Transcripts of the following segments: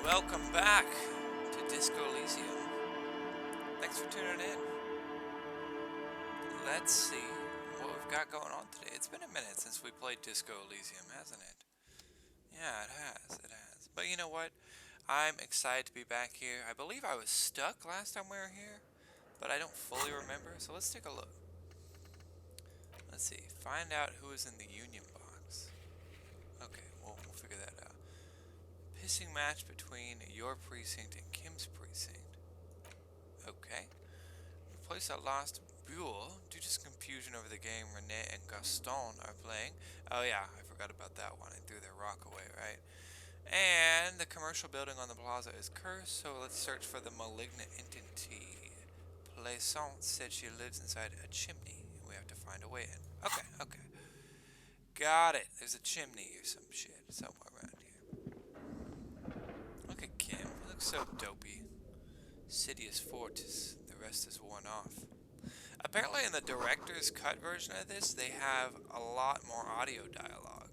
Welcome back to Disco Elysium. Thanks for tuning in. Let's see what we've got going on today. It's been a minute since we played Disco Elysium, hasn't it? Yeah, it has. But you know what? I'm excited to be back here. I believe I was stuck last time we were here, but I don't fully remember, so let's take a look. Let's see. Find out who is in the Union box. Okay, we'll figure that out. Pissing match between your precinct and Kim's precinct. Okay. Replace a lost Buell due to confusion over the game Renee and Gaston are playing. Oh yeah, I forgot about that one. I threw their rock away, right? And the commercial building on the plaza is cursed, so let's search for the malignant entity. Plaisance said she lives inside a chimney, and we have to find a way in. Okay. Got it. There's a chimney or some shit somewhere around here. Look at Kim. He looks so dopey. City is fortis. The rest is worn off. Apparently in the director's cut version of this, they have a lot more audio dialogue.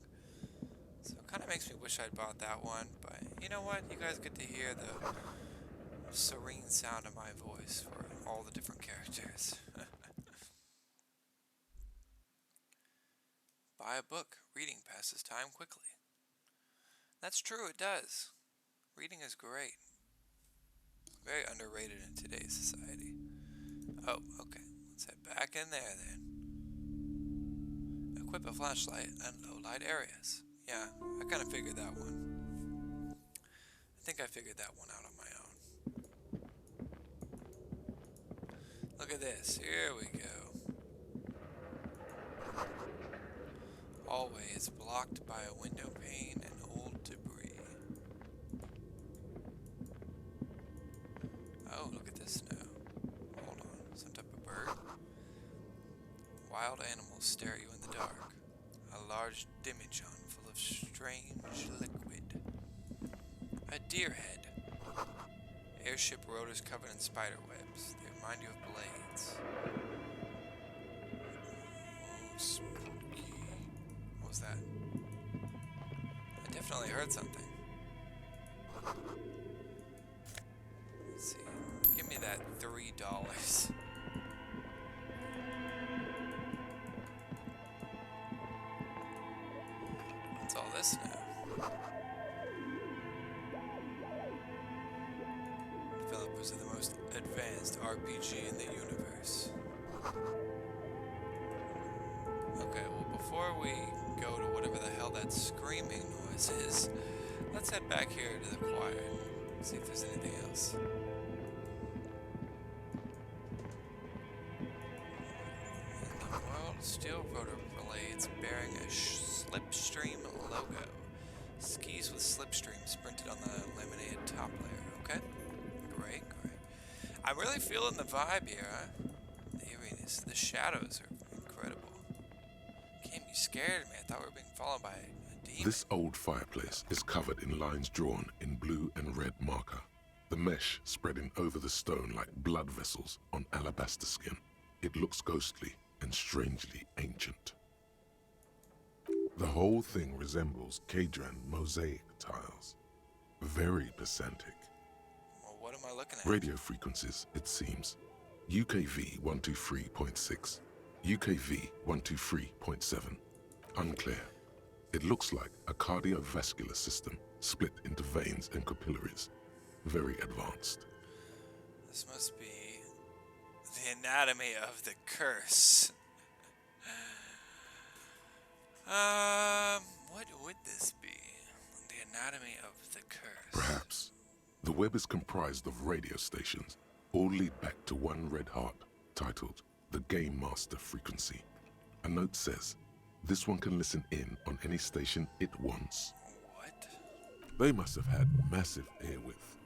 So it kind of makes me wish I'd bought that one, but you know what? You guys get to hear the serene sound of my voice for all the different characters. Buy a book. Reading passes time quickly. That's true, it does. Reading is great. Very underrated in today's society. Oh, okay. Let's head back in there then. Equip a flashlight and low light areas. Yeah, I kind of figured that one. I think I figured that one out on my own. Look at this. Here we go. Hallway is blocked by a window pane and old debris. Oh, look at this now. Hold on. Some type of bird? Wild animals stare at you in the dark. A large demijohn full of strange liquid. A deer head. Airship rotors covered in spider webs. They remind you of blades. Oh, spooky. What was that? I definitely heard something. Let's see. Give me that $3. What's all this now? Developers of the most advanced RPG in the universe. Okay, well before we go to whatever the hell that screaming noise is, let's head back here to the choir and see if there's anything else. In the world, steel rotor blades bearing a Slipstream logo. Skis with Slipstream printed on the laminated top layer. Okay, great. I'm really feeling the vibe here, huh? The eeriness, the shadows are incredible. Kim, you scared me. I thought we were being followed by a demon. This old fireplace is covered in lines drawn in blue and red marker, the mesh spreading over the stone like blood vessels on alabaster skin. It looks ghostly and strangely ancient. The whole thing resembles Kadran mosaic tiles. Very pesantic. Well, what am I looking at? Radio frequencies, it seems. UKV 123.6, UKV 123.7. Unclear. It looks like a cardiovascular system split into veins and capillaries. Very advanced. This must be the anatomy of the curse. What would this be? The anatomy of the curse. Perhaps. The web is comprised of radio stations, all lead back to one red heart, titled the Game Master Frequency. A note says, this one can listen in on any station it wants. What? They must have had massive airwidth.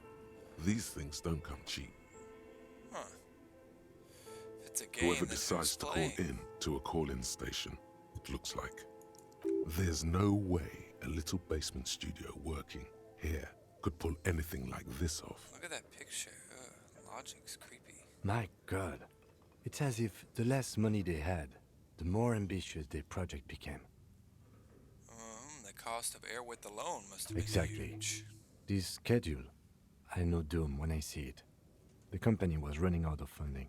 These things don't come cheap. Huh. If it's a game, Whoever then decides to who's call playing? in to a call-in station, it looks like. There's no way a little basement studio working here could pull anything like this off. Look at that picture. Logic's creepy. My God. It's as if the less money they had, the more ambitious their project became. The cost of air width alone must have been Exactly. huge. This schedule, I know doom when I see it. The company was running out of funding.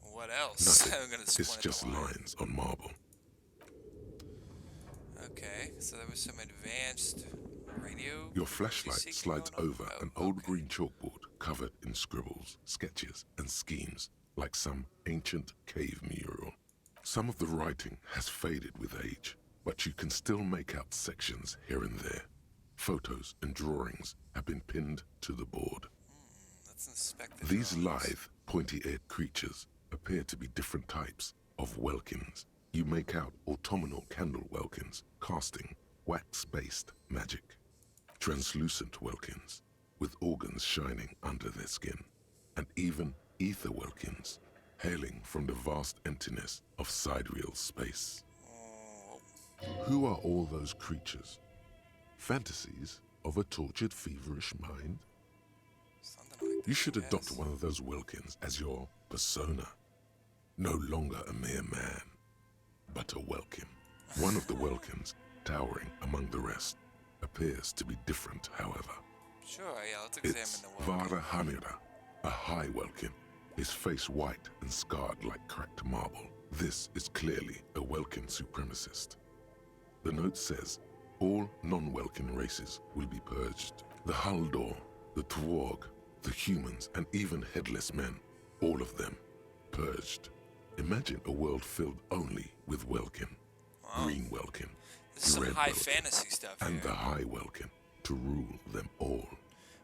What else? Nothing. I'm gonna It's squint at just the line. lines on marble. Okay, so there was some advanced radio. Your flashlight seeking slides going on? over Oh, an old okay. green chalkboard covered in scribbles, sketches, and schemes, like some ancient cave mural. Some of the writing has faded with age, but you can still make out sections here and there. Photos and drawings have been pinned to the board. Let's inspect the These drawings. lithe, pointy-eared creatures appear to be different types of welkins. You make out autumnal candle welkins casting wax-based magic. Translucent welkins with organs shining under their skin. And even ether welkins hailing from the vast emptiness of sidereal space. Oh, Who are all those creatures? Fantasies of a tortured, feverish mind? something like that. You should adopt yes. one of those Wilkins as your persona. No longer a mere man, but a Welkin. One of the Welkins, towering among the rest, appears to be different, however. Sure, yeah, let's It's examine the world. Vara Hamira, a high Welkin, his face white and scarred like cracked marble. This is clearly a Welkin supremacist. The note says, all non-Welkin races will be purged. The Haldor, the Twarg, the humans, and even headless men, all of them, purged. Imagine a world filled only with Welkin, Wow. Green Welkin, This is some Red high Welkin, fantasy stuff and here. the High Welkin to rule them all.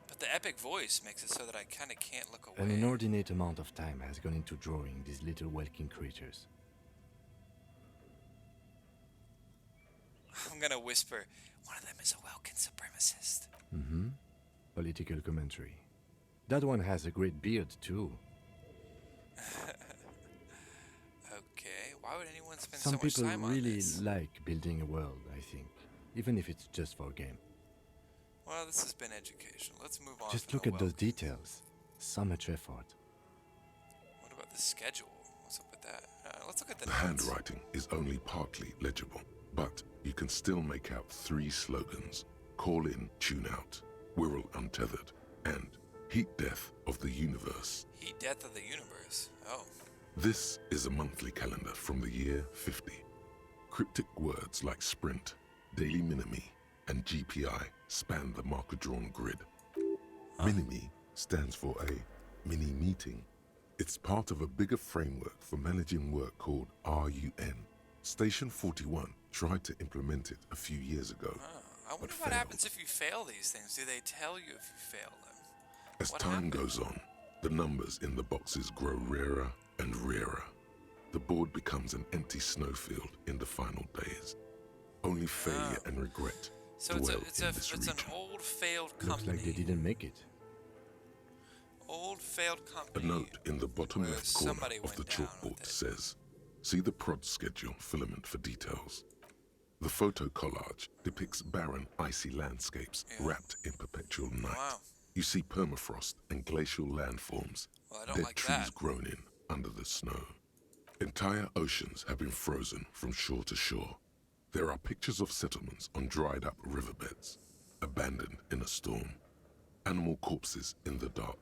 But the epic voice makes it so that I kind of can't look An away. inordinate amount of time has gone into drawing these little welkin creatures. I'm gonna whisper, one of them is a Welkin supremacist. Mm-hmm. Political commentary. That one has a great beard, too. Okay, why would anyone spend Some so much people time on really this? like building a world, I think. Even if it's just for a game. Well, this has been educational. Let's move on. Just from look the at those Welkins. details. So much effort. What about the schedule? What's up with that? Let's look at the The notes. handwriting is only partly legible, but you can still make out 3 slogans: Call in, Tune Out, Wirral Untethered, and Heat Death of the Universe. Heat Death of the Universe. Oh. This is a monthly calendar from the year 50. Cryptic words like Sprint, Daily Minimi, and GPI span the marker-drawn grid. Minimi stands for a mini-meeting. It's part of a bigger framework for managing work called RUN. Station 41 tried to implement it a few years ago. I wonder what failed. happens if you fail these things. Do they tell you if you fail them? As What time happened? goes on, the numbers in the boxes grow rarer and rarer. The board becomes an empty snowfield in the final days. Only failure and regret So it's, dwell a, it's, in a, this it's an region. old failed Looks company. like they didn't make it. Old failed A company. note in the bottom where left corner somebody of the went down with chalkboard it. says, see the prod schedule filament for details. The photo collage depicts barren, icy landscapes Yeah. wrapped in perpetual night. Wow. You see permafrost and glacial landforms, Well, I don't dead like trees that. grown in under the snow. Entire oceans have been frozen from shore to shore. There are pictures of settlements on dried up riverbeds, abandoned in a storm. Animal corpses in the dark,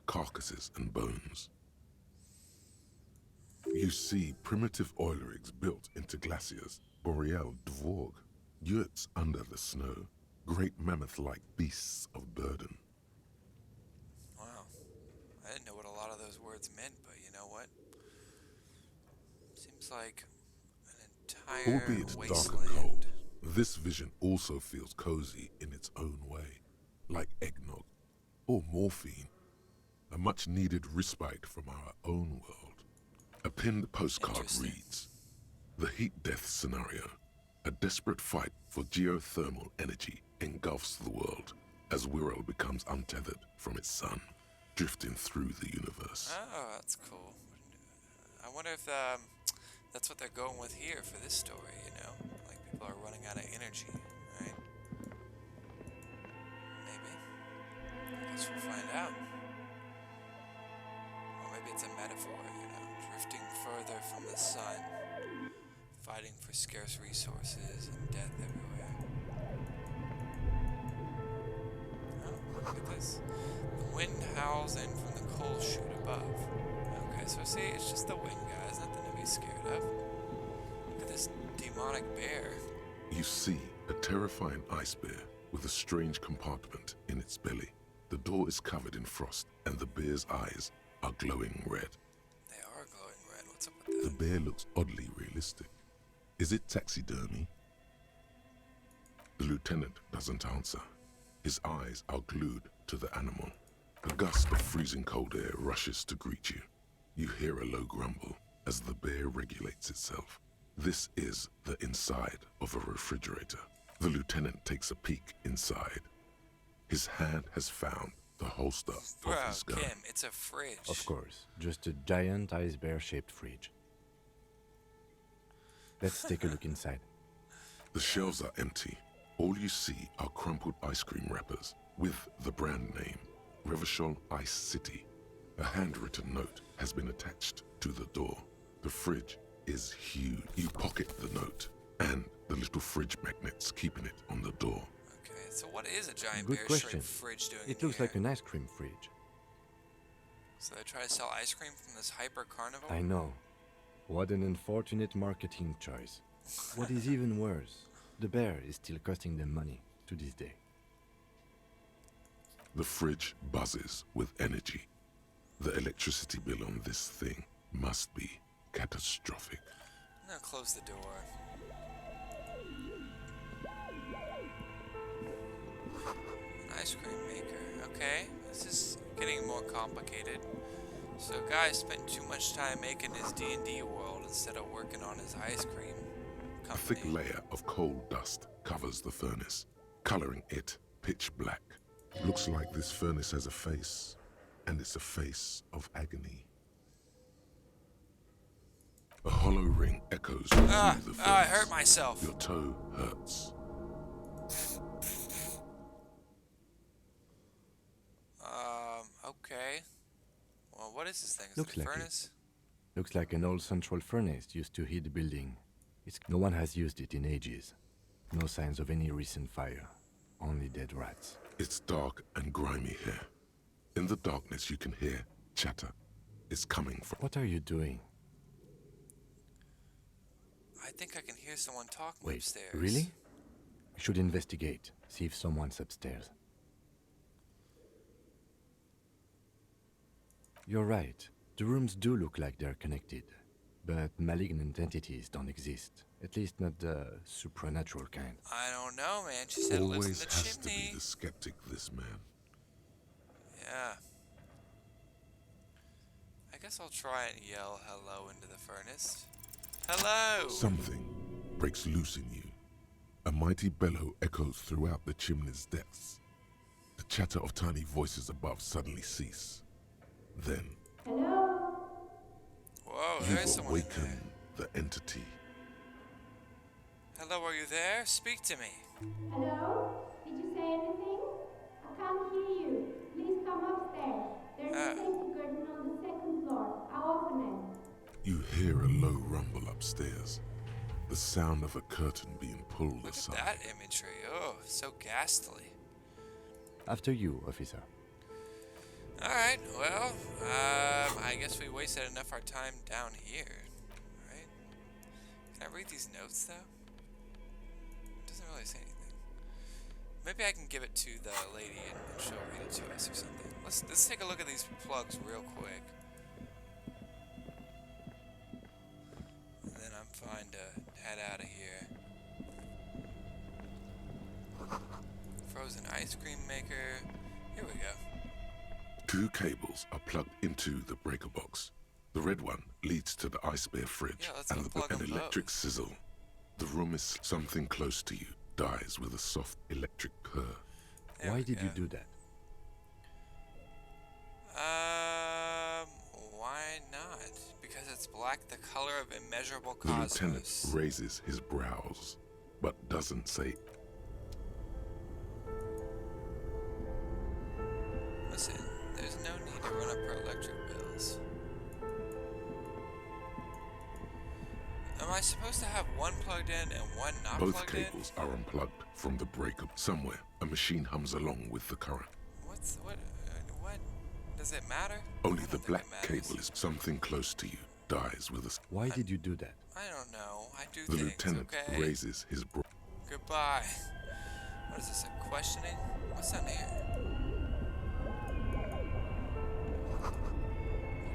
carcasses and bones. You see primitive oil rigs built into glaciers, boreal dvorg, yurts under the snow, great mammoth-like beasts of burden. Wow. I didn't know what a lot of those words meant, but you know what? Seems like an entire Albeit dark wasteland. and cold, this vision also feels cozy in its own way, like eggnog or morphine, a much-needed respite from our own world. A pinned postcard Interesting. reads, the heat death scenario, a desperate fight for geothermal energy engulfs the world as Wirral becomes untethered from its sun, drifting through the universe. Oh, that's cool. I wonder if that's what they're going with here for this story, you know? Like people are running out of energy, right? Maybe. I guess we'll find out. Or maybe it's a metaphor, you know? Drifting further from the sun, fighting for scarce resources and death everywhere. Oh, look at this. bear. You see a terrifying ice bear with a strange compartment in its belly. The door is covered in frost, and the bear's eyes are glowing red. They are glowing red. What's up with The that? bear looks oddly realistic. Is it taxidermy? The lieutenant doesn't answer. His eyes are glued to the animal. A gust of freezing cold air rushes to greet you. You hear a low grumble as the bear regulates itself. This is the inside of a refrigerator. The lieutenant takes a peek inside. His hand has found the holster of Bro, his gun. Kim, it's a fridge. Of course, just a giant ice bear-shaped fridge. Let's take a look inside. The shelves are empty. All you see are crumpled ice cream wrappers with the brand name, Revachol Ice City. A handwritten note has been attached to the door. The fridge is huge. You pocket the note and the little fridge magnets keeping it on the door. Okay, so what is a giant Good question. bear-shaped fridge doing It in looks here? like an ice cream fridge. So they try to sell ice cream from this hyper carnivore? I know. What an unfortunate marketing choice. What is even worse, the bear is still costing them money to this day. The fridge buzzes with energy. The electricity bill on this thing must be catastrophic. I'm gonna close the door. An ice cream maker. Okay, this is getting more complicated. So guy spent too much time making his D&D world instead of working on his ice cream A thick company. layer of coal dust covers the furnace, coloring it pitch black. Looks like this furnace has a face, and it's a face of agony. A hollow ring echoes through the furnace. I hurt myself. Your toe hurts. Okay. Well, what is this thing? Is Looks it a like it. furnace? Looks like an old central furnace used to heat the building. No one has used it in ages. No signs of any recent fire. Only dead rats. It's dark and grimy here. In the darkness you can hear chatter. It's coming from... What are you doing? I think I can hear someone talking Wait, upstairs. really? We should investigate. See if someone's upstairs. You're right. The rooms do look like they're connected. But malignant entities don't exist. At least not the supernatural kind. I don't know, man. She said it lives in Always the has to chimney. be the skeptic, this man. Yeah. I guess I'll try and yell hello into the furnace. Hello! Something breaks loose in you. A mighty bellow echoes throughout the chimney's depths. The chatter of tiny voices above suddenly cease. Then, Hello? Whoa, there's you've someone in there. awakened the entity. Hello, are you there? Speak to me. Hello? Did you say anything? I can't hear you. Please come upstairs. There's a safety curtain on the second floor. I'll open it. You hear a low rumble upstairs. The sound of a curtain being pulled Look aside. at that imagery. Oh, so ghastly. After you, officer. Alright, well, I guess we wasted enough our time down here, right? Can I read these notes, though? It doesn't really say anything. Maybe I can give it to the lady and she'll read it to us or something. Let's take a look at these plugs real quick. And then I'm fine to head out of here. Frozen ice cream maker. Here we go. 2 cables are plugged into the breaker box. The red one leads to the ice bear fridge Yeah, let's and unplug an them electric both. sizzle. The room is something close to you, dies with a soft electric purr. There Why we did you go. do that? Why not? Because it's black, the color of immeasurable The lieutenant cosmos. raises his brows, but doesn't say. Listen, there's no need to run up her electric bills. Am I supposed to have one plugged in and one not Both plugged cables are unplugged from the breaker. Somewhere, a machine hums along with the current. in? What? Does it matter? I Only don't the think black it matters. cable is something close to you, dies with a... Why did you do that? I don't know. I do The things, lieutenant okay? raises his Goodbye. What is this, a questioning? What's down here?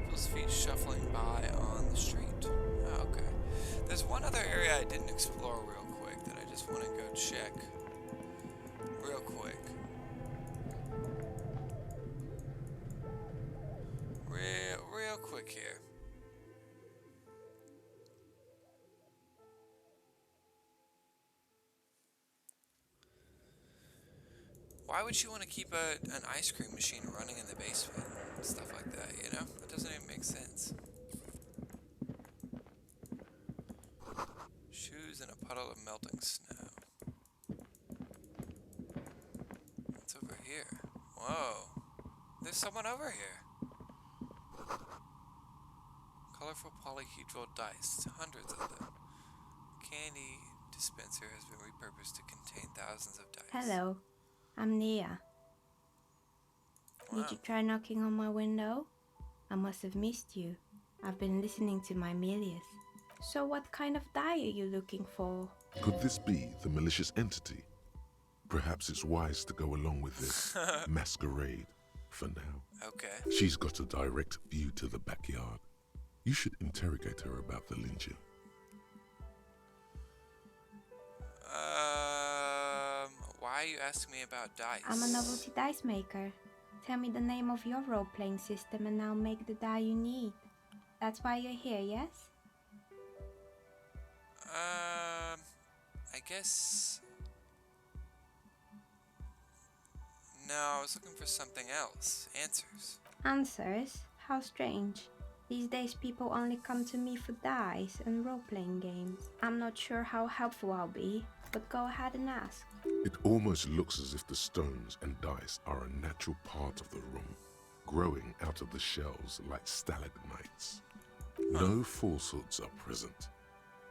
People's feet shuffling by on the street. Oh, okay. There's one other area I didn't explore real quick that I just want to go check. Real quick. Real quick here. Why would you want to keep an ice cream machine running in the basement? Stuff like that, you know? It doesn't even make sense. Shoes in a puddle of melting snow. What's over here? Whoa. There's someone over here. Colorful polyhedral dice. Hundreds of them. Candy dispenser has been repurposed to contain thousands of dice. Hello, I'm Nia. Wow. Did you try knocking on my window? I must have missed you. I've been listening to my Milius. So what kind of die are you looking for? Could this be the malicious entity? Perhaps it's wise to go along with this masquerade for now. Okay. She's got a direct view to the backyard. You should interrogate her about the lynching. Why are you asking me about dice? I'm a novelty dice maker. Tell me the name of your role-playing system and I'll make the die you need. That's why you're here, yes? I guess... No, I was looking for something else. Answers. Answers? How strange. These days people only come to me for dice and role-playing games. I'm not sure how helpful I'll be, but go ahead and ask. It almost looks as if the stones and dice are a natural part of the room, growing out of the shells like stalagmites. No falsehoods are present.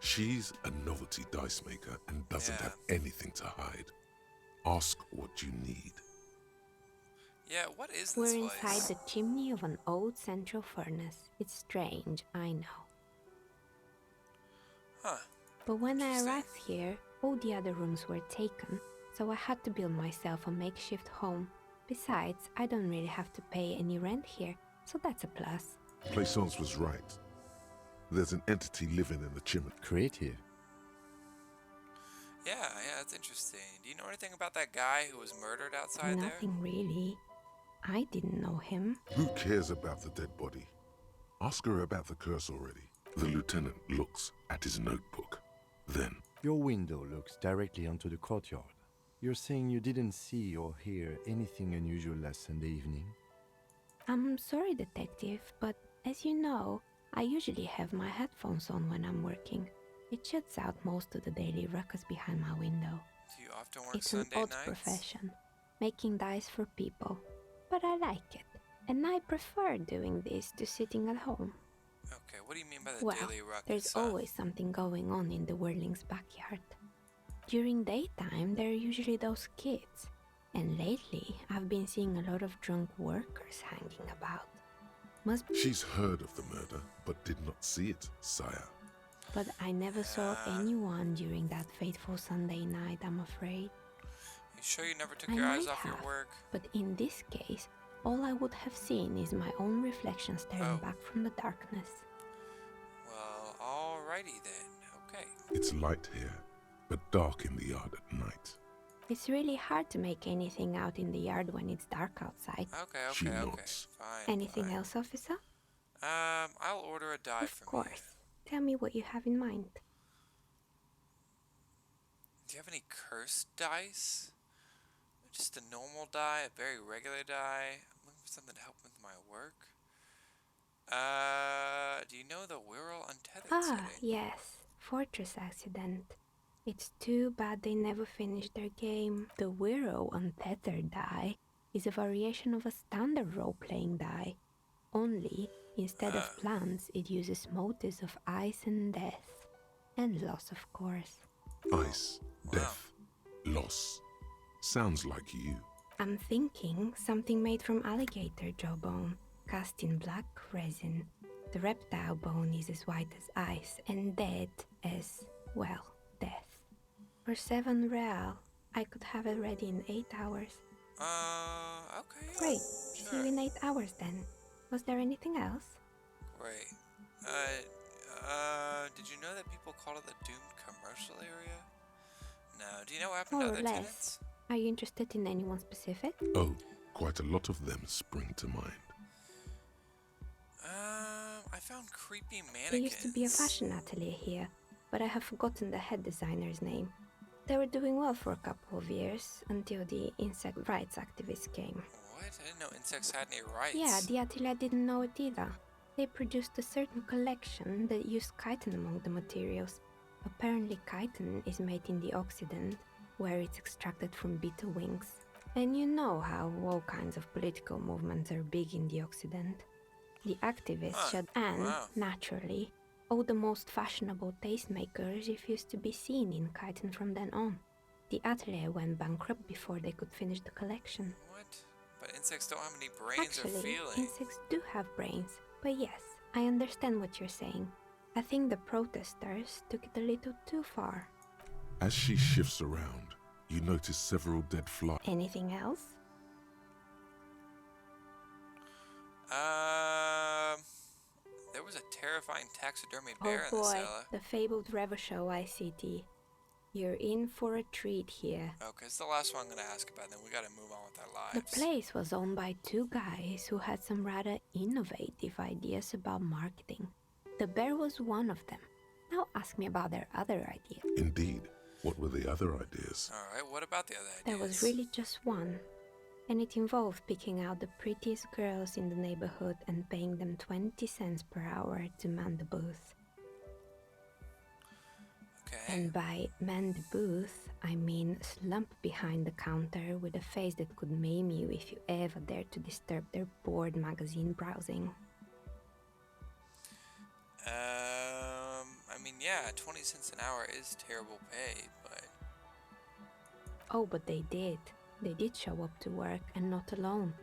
She's a novelty dice maker and doesn't have anything to hide. Ask what you need. Yeah, what is this We're place? inside the chimney of an old central furnace. It's strange, I know. Huh. But when I Interesting. arrived here, all the other rooms were taken, so I had to build myself a makeshift home. Besides, I don't really have to pay any rent here, so that's a plus. Plaisance was right. There's an entity living in the chimney. Creative. Yeah, that's interesting. Do you know anything about that guy who was murdered outside there? Nothing really. I didn't know him. Who cares about the dead body? Ask her about the curse already. The lieutenant looks at his notebook. Then, Your window looks directly onto the courtyard. You're saying you didn't see or hear anything unusual last Sunday evening? I'm sorry, detective, but as you know, I usually have my headphones on when I'm working. It shuts out most of the daily ruckus behind my window. Do you often work It's an Sunday odd nights? profession, making dice for people, but I like it, and I prefer doing this to sitting at home. Okay, what do you mean by the Well, daily ruckus? there's always something going on in the Whirling's backyard. During daytime, there are usually those kids, and lately I've been seeing a lot of drunk workers hanging about. Must be, she's heard of the murder, but did not see it, sire. but I never saw anyone during that fateful Sunday night, I'm afraid. You sure you never took I your eyes might off your have, work? But in this case, all I would have seen is my own reflection staring back from the darkness. Well, alrighty then. Okay. It's light here, but dark in the yard at night. It's really hard to make anything out in the yard when it's dark outside. Okay, She okay, okay. nods. Fine. Anything fine. else, officer? I'll order a die Of from course. Tell me what you have in mind. you. Do you have any cursed dice? Just a normal die, a very regular die. I'm looking for something to help with my work. Do you know the Wirral Untethered Ah, setting? yes. Fortress accident. It's too bad they never finished their game. The Wirral Untethered die is a variation of a standard role-playing die. Only, instead of plants, it uses motives of ice and death. And loss, of course. Ice, death, loss. Sounds like you. I'm thinking something made from alligator jawbone, cast in black resin. The reptile bone is as white as ice and dead as, well, death. For 7 real, I could have it ready in 8 hours. Okay. Great. See Sure. you in 8 hours then. Was there anything else? Great. Did you know that people call it the doomed commercial area? No. Do you know what happened More to or other less. tenants? Are you interested in anyone specific? Oh, quite a lot of them spring to mind. I found creepy mannequins. There used to be a fashion atelier here, but I have forgotten the head designer's name. They were doing well for a couple of years, until the insect rights activists came. What? I didn't know insects had any rights. Yeah, the atelier didn't know it either. They produced a certain collection that used chitin among the materials. Apparently chitin is made in the Occident, where it's extracted from beetle wings. And you know how all kinds of political movements are big in the Occident. The activists shut and, naturally, all the most fashionable tastemakers refused to be seen in chitin from then on. The atelier went bankrupt before they could finish the collection. What? But insects don't have any brains or Actually, feelings. insects do have brains. But yes, I understand what you're saying. I think the protesters took it a little too far. As she shifts around, you notice several dead flies. Anything else? There was a terrifying taxidermy Oh bear in the boy, cellar. the fabled Revershow ICT. You're in for a treat here. Okay, it's the last one I'm gonna ask about, then we gotta move on with our The lives. place was owned by 2 guys who had some rather innovative ideas about marketing. The bear was one of them. Now ask me about their other ideas. Indeed. What were the other ideas? Alright, what about the other ideas? There was really just one. And it involved picking out the prettiest girls in the neighborhood and paying them 20 cents per hour to man the booth. Okay. And by man the booth, I mean slump behind the counter with a face that could maim you if you ever dared to disturb their bored magazine browsing. I mean, yeah, 20 cents an hour is terrible pay, but... Oh, but they did. They did show up to work, and not alone.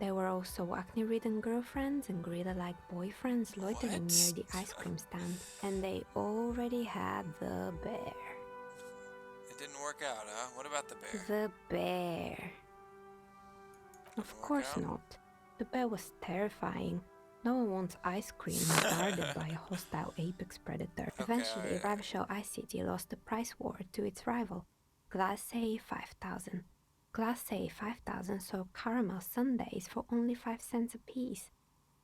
There were also acne-ridden girlfriends and gorilla-like boyfriends loitering What? near the ice cream stand. And they already had the bear. It didn't work out, huh? What about the bear? The bear. Of Didn't work course out? not. The bear was terrifying. No one wants ice cream guarded by a hostile apex predator. Eventually, alright. Ravenshaw Ice City lost the price war to its rival, Class A 5000. Class A 5000 sold caramel sundaes for only 5 cents a piece,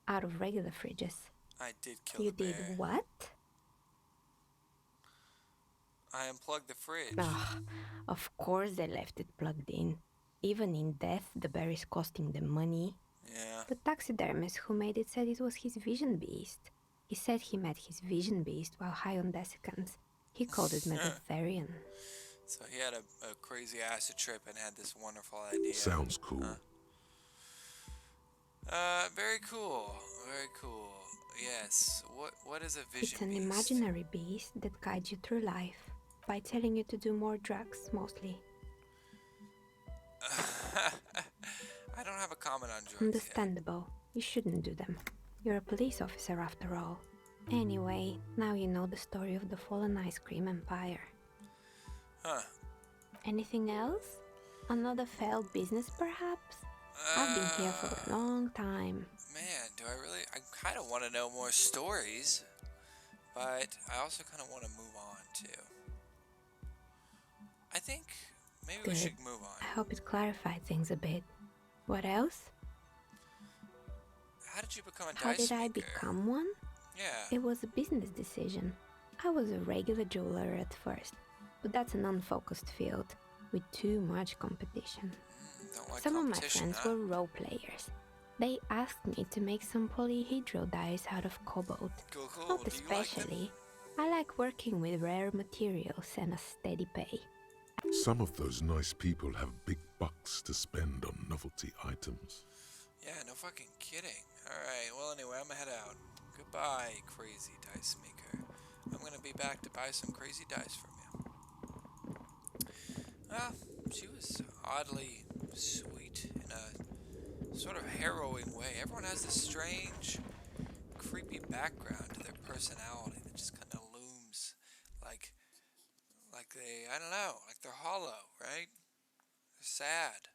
out of regular fridges. I did kill You the bear. did what? I unplugged the fridge. Ugh, of course they left it plugged in. Even in death, the bear is costing them money. Yeah. The taxidermist who made it said it was his vision beast. He said he met his vision beast while high on desiccants. He called it Mediterranean. So he had a crazy acid trip and had this wonderful idea. Sounds cool. Very cool. Very cool. Yes. What is a vision It's an beast? imaginary beast that guides you through life by telling you to do more drugs, mostly. I don't have a comment on drugs Understandable. You shouldn't do them. You're a police officer after all. Anyway, now you know the story of the fallen ice cream empire. yet. Huh. Anything else? Another failed business, perhaps? I've been here for a long time. Man, do I really... I kind of want to know more stories. But I also kind of want to move on, too. I think maybe we Good. should move on. I hope it clarified things a bit. What else? How did you become a How dice did I maker? become one? Yeah. It was a business decision. I was a regular jeweler at first, but that's an unfocused field with too much competition. Don't like Some of my competition, friends huh? were role players. They asked me to make some polyhedral dice out of cobalt. Cool. Not Do you like them? especially. I like working with rare materials and a steady pay. Some of those nice people have big bucks to spend on novelty items. Yeah, no fucking kidding. Alright, well anyway, I'm gonna head out. Goodbye, crazy dice maker. I'm gonna be back to buy some crazy dice from you. Well, she was oddly sweet in a sort of harrowing way. Everyone has this strange, creepy background to their personality that just kind of looms like they, I don't know, like they're hollow, right? They're sad.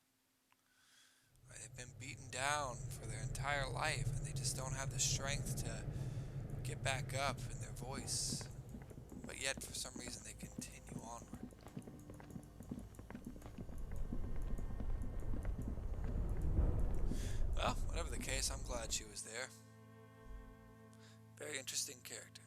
Right? They've been beaten down for their entire life and they just don't have the strength to get back up in their voice. But yet, for some reason, they continue onward. Well, whatever the case, I'm glad she was there. Very interesting character.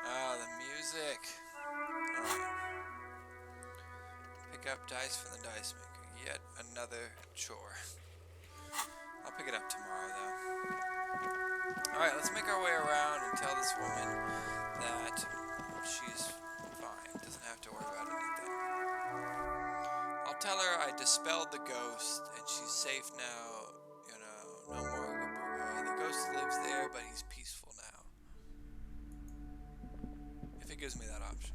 Ah, the music. Alright. Pick up dice from the dice maker. Yet another chore. I'll pick it up tomorrow, though. Alright, let's make our way around and tell this woman that she's fine. Doesn't have to worry about anything. I'll tell her I dispelled the ghost and she's safe now. You know, no more ooga booga. The ghost lives there, but he's peaceful now. If it gives me that option.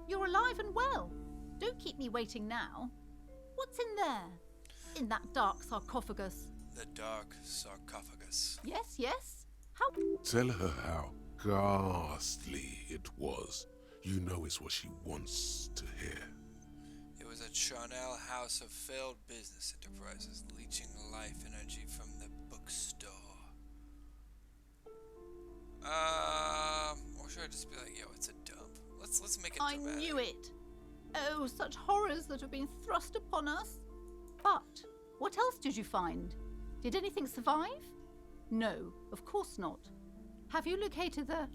You're alive and well. Don't keep me waiting now. What's in there? In that dark sarcophagus? The dark sarcophagus. Yes, yes. How? Tell her how ghastly it was. You know it's what she wants to hear. It was a Charnel house of failed business enterprises, leeching life energy from the bookstore. Or should I just be like, yo, it's a dump? Let's make it I dramatic. knew it. Oh, such horrors that have been thrust upon us. But what else did you find? Did anything survive? No, of course not. Have you located the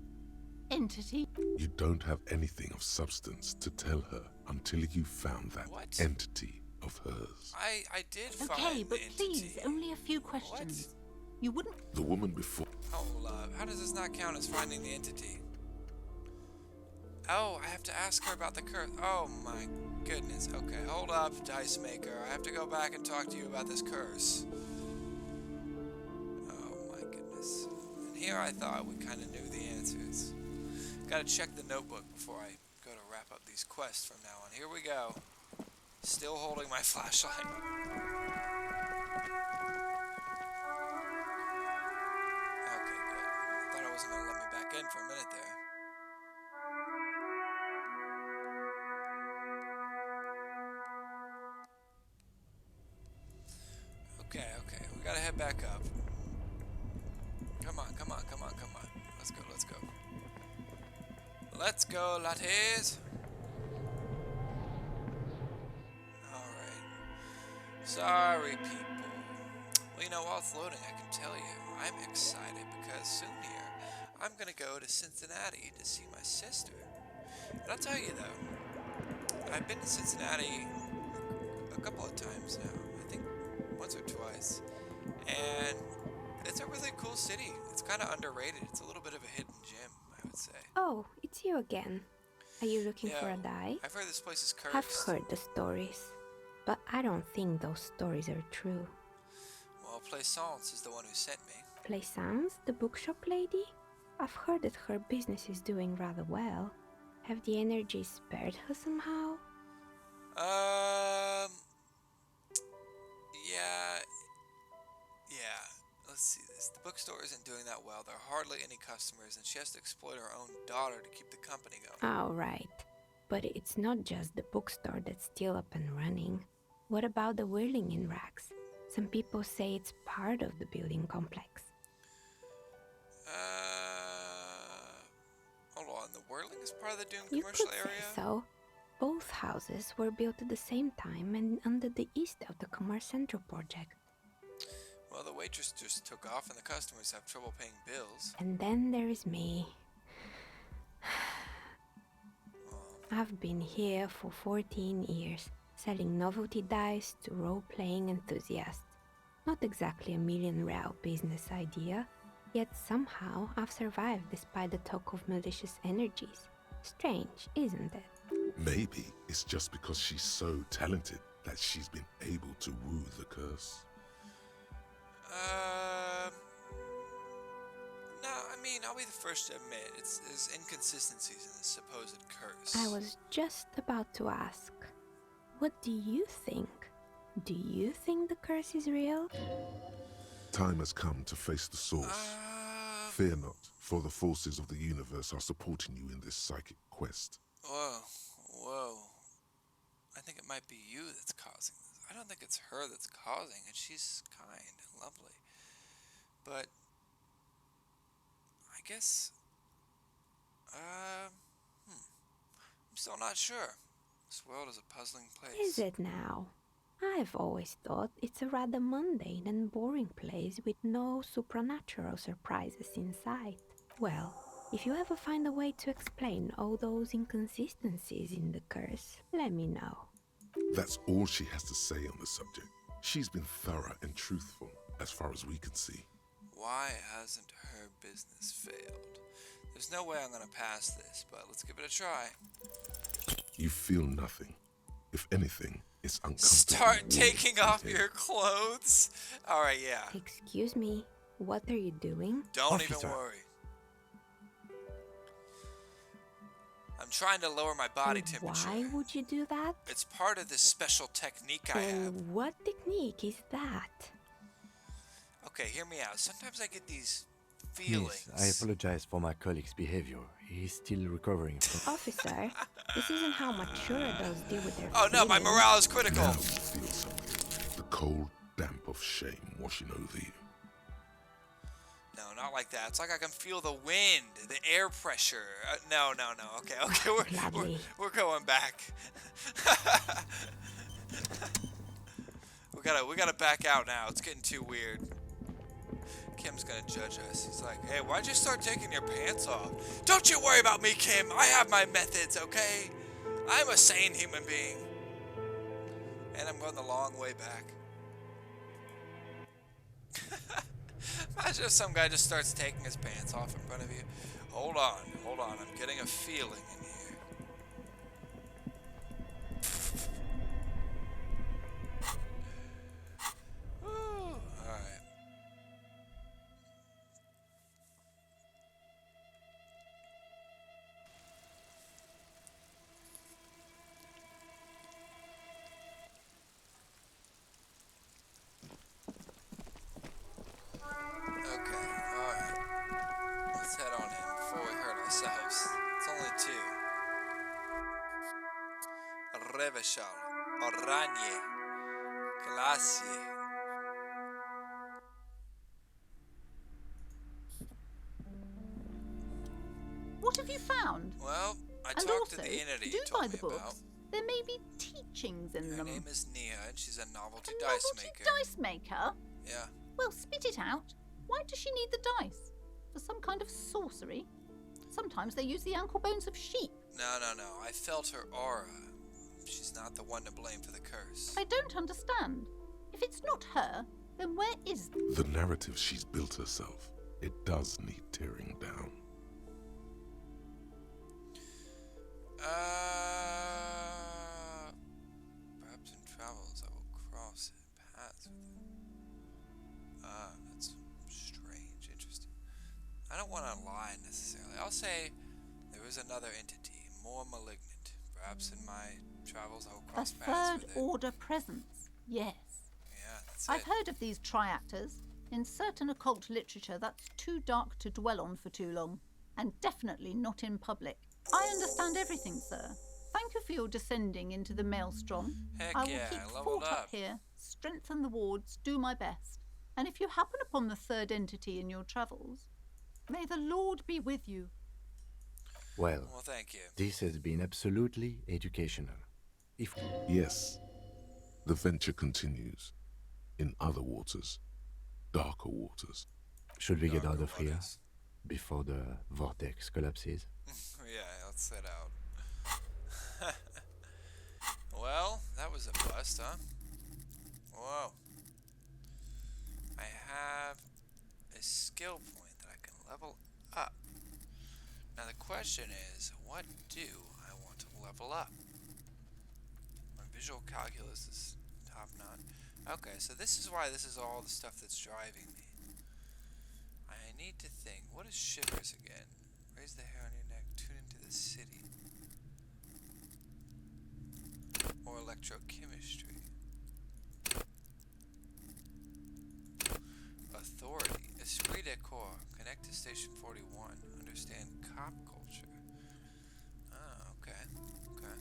entity? You don't have anything of substance to tell her until you found that What? entity of hers. I did find Okay, but the entity. please, only a few questions. You wouldn't. The woman before. Hold up. How does this not count as finding the entity? Oh, I have to ask her about the curse. Oh my goodness. Okay, hold up, Dice Maker. I have to go back and talk to you about this curse. Oh my goodness. And here I thought we kind of knew the answers. Gotta check the notebook before I go to wrap up these quests from now on. Here we go. Still holding my flashlight. Okay, good. I thought I wasn't gonna let me back in for a minute there. Okay, we gotta head back up. Come on. Let's go. Let's go, latties! Alright. Sorry, people. Well, you know, while it's loading, I can tell you, I'm excited because soon here, I'm gonna go to Cincinnati to see my sister. And I'll tell you though, I've been to Cincinnati a couple of times now. I think once or twice. And it's a really cool city. It's kind of underrated. It's a little bit of a hidden gem, I would say. Oh, it's you again. Are you looking for a Yeah, die? I've heard this place is cursed. I've heard the stories, but I don't think those stories are true. Well, Plaisance is the one who sent me. Plaisance, the bookshop lady? I've heard that her business is doing rather well. Have the energy spared her somehow? Yeah. Let's see this. The bookstore isn't doing that well. There are hardly any customers, and she has to exploit her own daughter to keep the company going. Oh, right. But it's not just the bookstore that's still up and running. What about the whirling in rags? Some people say it's part of the building complex. Hold on. The Whirling is part of the Doom You commercial could area? say so. Both houses were built at the same time and under the east of the Commerce Central project. Well, the waitress just took off, and the customers have trouble paying bills. And then there is me. I've been here for 14 years, selling novelty dice to role-playing enthusiasts. Not exactly a million-real business idea, yet somehow I've survived despite the talk of malicious energies. Strange, isn't it? Maybe it's just because she's so talented that she's been able to woo the curse. No, I mean, I'll be the first to admit, there's inconsistencies in the supposed curse. I was just about to ask, what do you think? Do you think the curse is real? Time has come to face the source. Fear not, for the forces of the universe are supporting you in this psychic quest. Whoa. I think it might be you that's causing this. I don't think it's her that's causing it. She's kind and lovely. But I guess, I'm still not sure. This world is a puzzling place. Is it now? I've always thought it's a rather mundane and boring place with no supernatural surprises in sight. Well, if you ever find a way to explain all those inconsistencies in the curse, let me know. That's all she has to say on the subject. She's been thorough and truthful, as far as we can see. Why hasn't her business failed? There's no way I'm gonna pass this, but let's give it a try. You feel nothing. If anything, it's uncomfortable. Start taking off your clothes. Alright, yeah. Excuse me, what are you doing? Don't Officer. even worry. I'm trying to lower my body And temperature. why would you do that? It's part of this special technique I have. And what technique is that? Okay, hear me out. Sometimes I get these feelings. Miss, I apologize for my colleague's behavior. He's still recovering from... Officer, this isn't how mature adults deal with their Oh no, my feelings. morale is critical. Now you feel something. The cold damp of shame washing over you. No, not like that. It's like I can feel the wind, the air pressure. No. Okay, Gladly. we're going back. we gotta back out now. It's getting too weird. Kim's gonna judge us. He's like, hey, why'd you start taking your pants off? Don't you worry about me, Kim. I have my methods, okay? I'm a sane human being. And I'm going the long way back. Imagine if some guy just starts taking his pants off in front of you. Hold on. I'm getting a feeling in here. Woo, alright. Okay, alright. Let's head on in before we hurt ourselves. It's only two. Reveshal, Oranje, Glacier. What have you found? Well, I And talked also, to the entity do you told buy me the books. about. There may be teachings in Her them. name is Nia, and she's a novelty A dice novelty maker. dice maker? Yeah. Well, spit it out. Why does she need the dice? For some kind of sorcery? Sometimes they use the ankle bones of sheep. No. I felt her aura. She's not the one to blame for the curse. I don't understand. If it's not her, then where is... The narrative she's built herself, it does need tearing down. Perhaps in travels I will cross paths with her. That's strange, interesting. I don't want to lie necessarily. I'll say there is another entity, more malignant. Perhaps in my travels I will A cross paths third with it. order presence. Yes. Yeah, that's I've it. heard of these triactors. In certain occult literature, that's too dark to dwell on for too long. And definitely not in public. I understand everything, sir. Thank you for your descending into the maelstrom. Heck I will yeah, keep I leveled fort up up. here, strengthen the wards, do my best. And if you happen upon the third entity in your travels, may the Lord be with you. Well, Well, thank you. this has been absolutely educational. If Yes, the venture continues. In other waters. Darker waters. should we get out Darker of here waters. before the vortex collapses? Yeah, let's set out. Well, that was a bust, huh? Whoa. I have a skill point that I can level up. Now the question is, what do I want to level up? My visual calculus is top notch. Okay, so this is why this is all the stuff that's driving me. I need to think. What is shivers again? Raise the hair on your neck. Tune into the city. Or electrochemistry. Authority. Esprit de corps. Connect to Station 41. Understand cop culture. Oh, okay. Okay.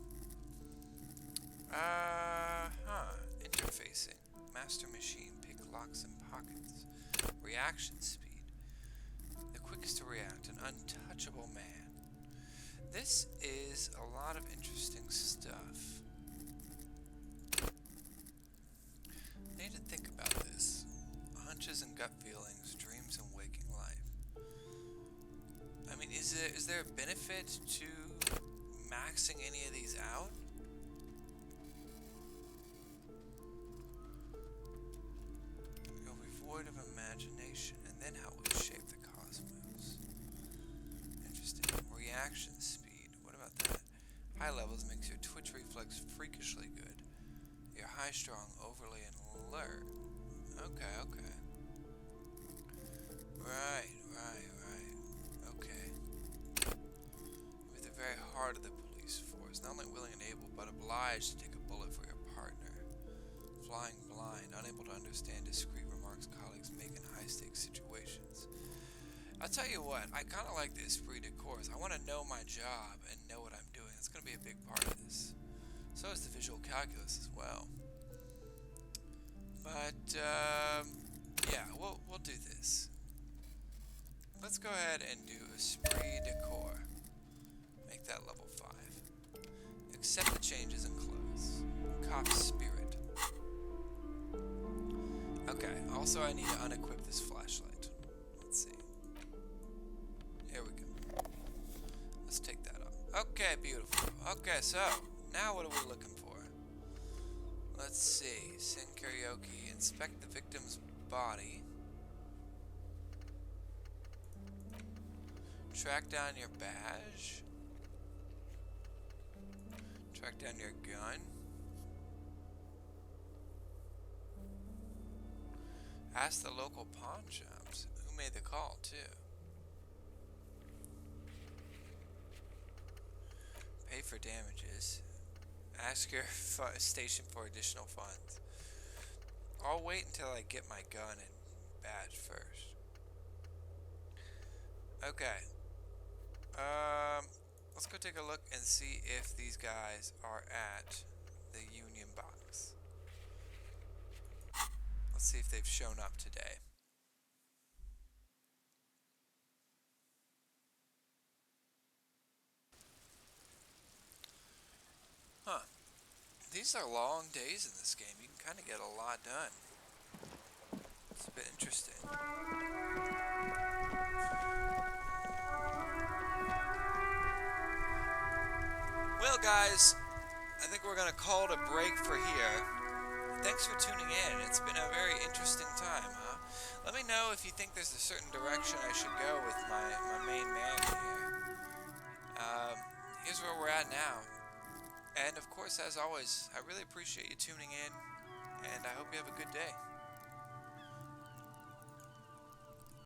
Interfacing. Master machine. Pick locks and pockets. Reaction speed. The quickest to react. An untouchable man. This is a lot of interesting stuff. I need to think about this. Hunches and gut feelings, dreams and waking life. I mean, is there a benefit to maxing any of these out? You'll be void of imagination, and then how will you shape the cosmos? Interesting. Reaction speed. What about that? High levels makes your twitch reflex freakishly good. You're high strung, overly alert. Okay, okay. Right. Okay. With the very heart of the police force, not only willing and able, but obliged to take a bullet for your partner. Flying blind, unable to understand discreet remarks colleagues make in high-stakes situations. I'll tell you what, I kind of like the esprit de corps. I want to know my job and know what I'm doing. It's going to be a big part of this. So is the visual calculus as well. But, yeah, we'll do this. Let's go ahead and do esprit de corps. Make that level 5. Accept the changes in clothes. Cop spirit. Okay, also I need to unequip this flashlight. Let's see. Here we go. Let's take that off. Okay, beautiful. Okay, so, now what are we looking for? Let's see. Sing karaoke. Inspect the victim's body. Track down your badge. Track down your gun. Ask the local pawn shops. Who made the call, too? Pay for damages. Ask your station for additional funds. I'll wait until I get my gun and badge first. Okay. Let's go take a look and see if these guys are at the Union box. Let's see if they've shown up today. Huh. These are long days in this game. You can kind of get a lot done. It's a bit interesting. Well, guys, I think we're going to call it a break for here. Thanks for tuning in. It's been a very interesting time, huh? Let me know if you think there's a certain direction I should go with my main man here. Here's where we're at now. And, of course, as always, I really appreciate you tuning in, and I hope you have a good day.